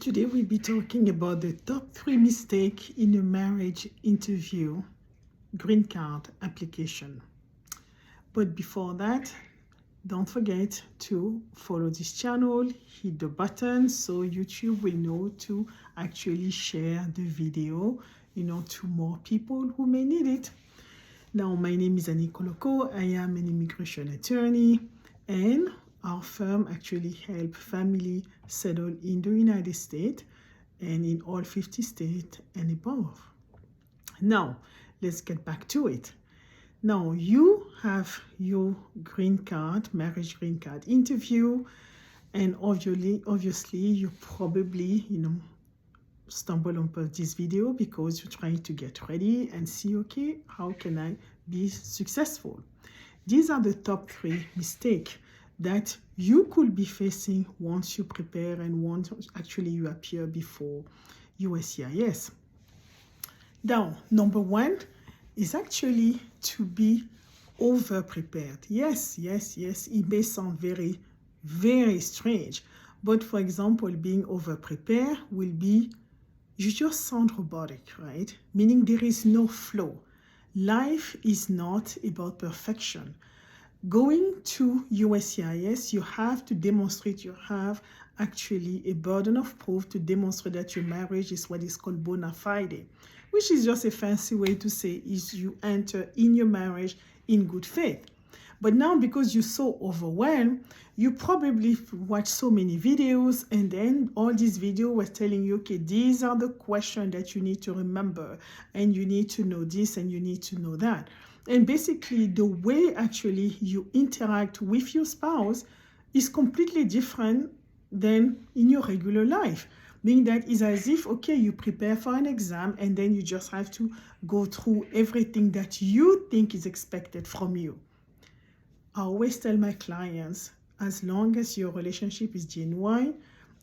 Today we'll be talking about the top 3 mistakes in a marriage interview, green card application. But before that, don't forget to follow this channel, hit the button so YouTube will know to actually share the video, to more people who may need it. Now, my name is Annick Koloko. I am an immigration attorney, and our firm actually helps families settle in the United States and in all 50 states and above. Now, let's get back to it. Now, you have your green card, marriage green card interview, and obviously you probably, stumble upon this video because you're trying to get ready and see, okay, how can I be successful? These are the top 3 mistakes that you could be facing once you prepare and once actually you appear before USCIS. Now, number 1 is actually to be over prepared. Yes, it may sound very, very strange, but for example, being over prepared will be, you just sound robotic, right? Meaning there is no flow. Life is not about perfection. Going to USCIS, you have to demonstrate you have actually a burden of proof to demonstrate that your marriage is what is called bona fide, which is just a fancy way to say is you enter in your marriage in good faith. But now, because you're so overwhelmed, you probably watch so many videos, and then all these videos were telling you, okay, these are the questions that you need to remember, and you need to know this, and you need to know that. And basically, the way actually you interact with your spouse is completely different than in your regular life. Meaning that it's as if, okay, you prepare for an exam and then you just have to go through everything that you think is expected from you. I always tell my clients, as long as your relationship is genuine,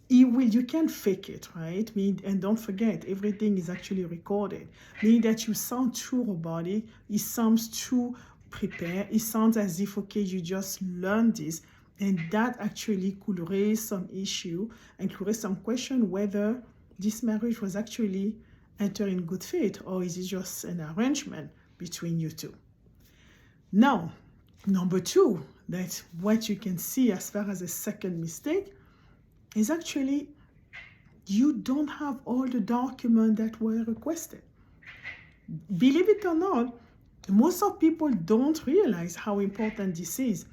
you can fake it, right? And don't forget, everything is actually recorded. Meaning that you sound too robotic, it sounds too prepared, it sounds as if, okay, you just learned this, and that actually could raise some issue and could raise some question whether this marriage was actually entered in good faith, or is it just an arrangement between you two. Now, number 2, that's what you can see as far as a second mistake, is actually you don't have all the documents that were requested. Believe it or not, most of people don't realize how important this is.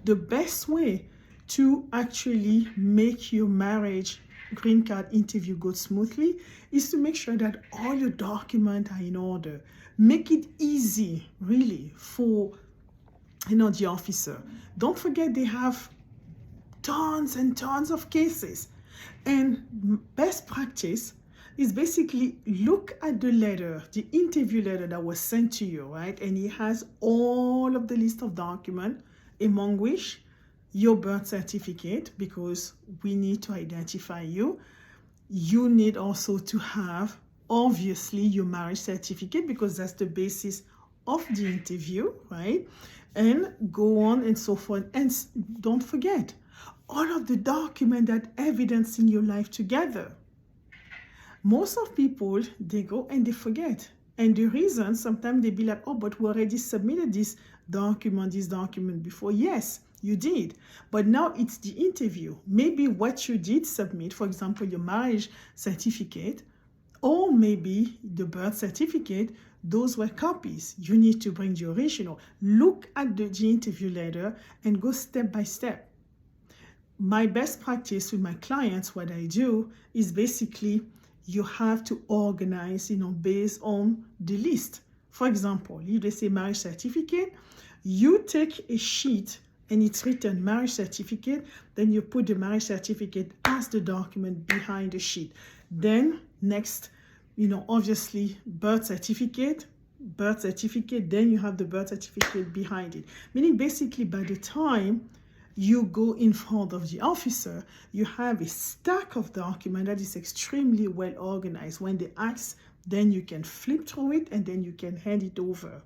The best way to actually make your marriage green card interview go smoothly is to make sure that all your documents are in order. Make it easy, really, for the officer. Don't forget they have tons and tons of cases. And best practice is basically look at the letter, the interview letter that was sent to you, right? And it has all of the list of documents, among which your birth certificate, because we need to identify you. You need also to have, obviously, your marriage certificate, because that's the basis of the interview, right? And go on and so forth. And don't forget, all of the documents that evidence in your life together. Most of people, they go and they forget. And the reason, sometimes they be like, oh, but we already submitted this document before. Yes, you did. But now it's the interview. Maybe what you did submit, for example, your marriage certificate, or maybe the birth certificate, those were copies. You need to bring the original. Look at the interview letter and go step by step. My best practice with my clients, what I do is basically you have to organize, based on the list. For example, if they say marriage certificate, you take a sheet and it's written marriage certificate, then you put the marriage certificate as the document behind the sheet. Then next, obviously birth certificate, then you have the birth certificate behind it. Meaning basically by the time you go in front of the officer, you have a stack of documents that is extremely well organized. When they ask, then you can flip through it and then you can hand it over.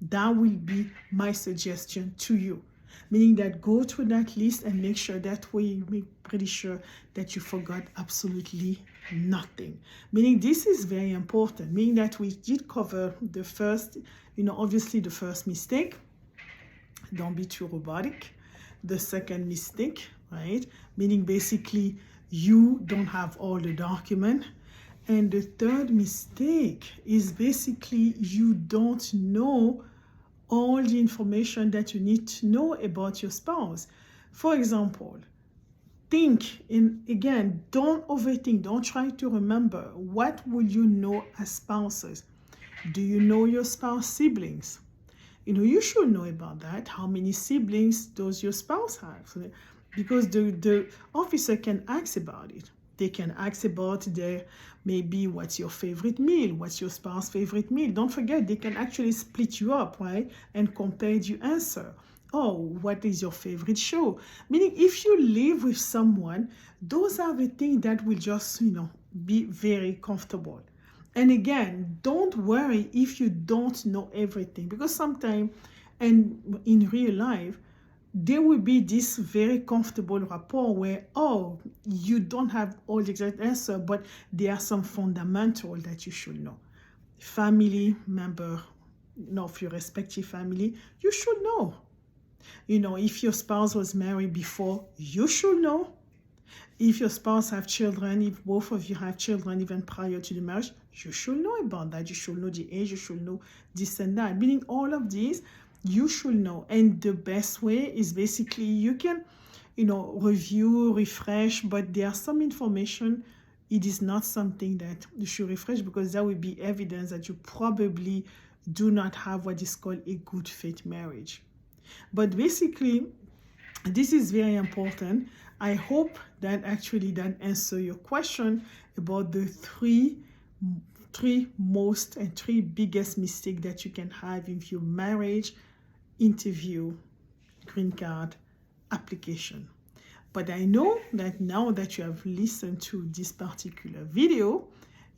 That will be my suggestion to you. Meaning that go through that list and make sure that way you make pretty sure that you forgot absolutely nothing. Meaning this is very important, meaning that we did cover the first, obviously the first mistake, don't be too robotic. The second mistake, right? Meaning basically you don't have all the document. And the third mistake is basically you don't know all the information that you need to know about your spouse. For example, think, and again, don't overthink, don't try to remember. What will you know as spouses? Do you know your spouse siblings? You should know about that. How many siblings does your spouse have? Because the officer can ask about it. They can ask about maybe what's your favorite meal, what's your spouse's favorite meal. Don't forget, they can actually split you up, right? And compare your answer. Oh, what is your favorite show? Meaning if you live with someone, those are the things that will just, be very comfortable. And again, don't worry if you don't know everything, because sometimes, and in real life, there will be this very comfortable rapport where, oh, you don't have all the exact answer, but there are some fundamental that you should know. Family member, of your respective family, you should know. If your spouse was married before, you should know. If your spouse have children, if both of you have children even prior to the marriage, you should know about that. You should know the age, you should know this and that. Meaning all of these, you should know. And the best way is basically you can, review, refresh, but there are some information, it is not something that you should refresh because that will be evidence that you probably do not have what is called a good fit marriage. But basically, this is very important. I hope that actually that answer your question about the three most and three biggest mistakes that you can have in your marriage, interview, green card application. But I know that now that you have listened to this particular video,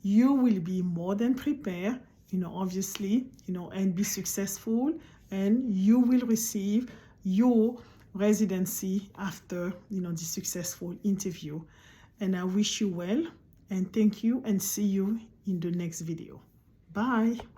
you will be more than prepared, obviously, and be successful, and you will receive your residency after the successful interview. And I wish you well, and thank you, and see you in the next video. Bye.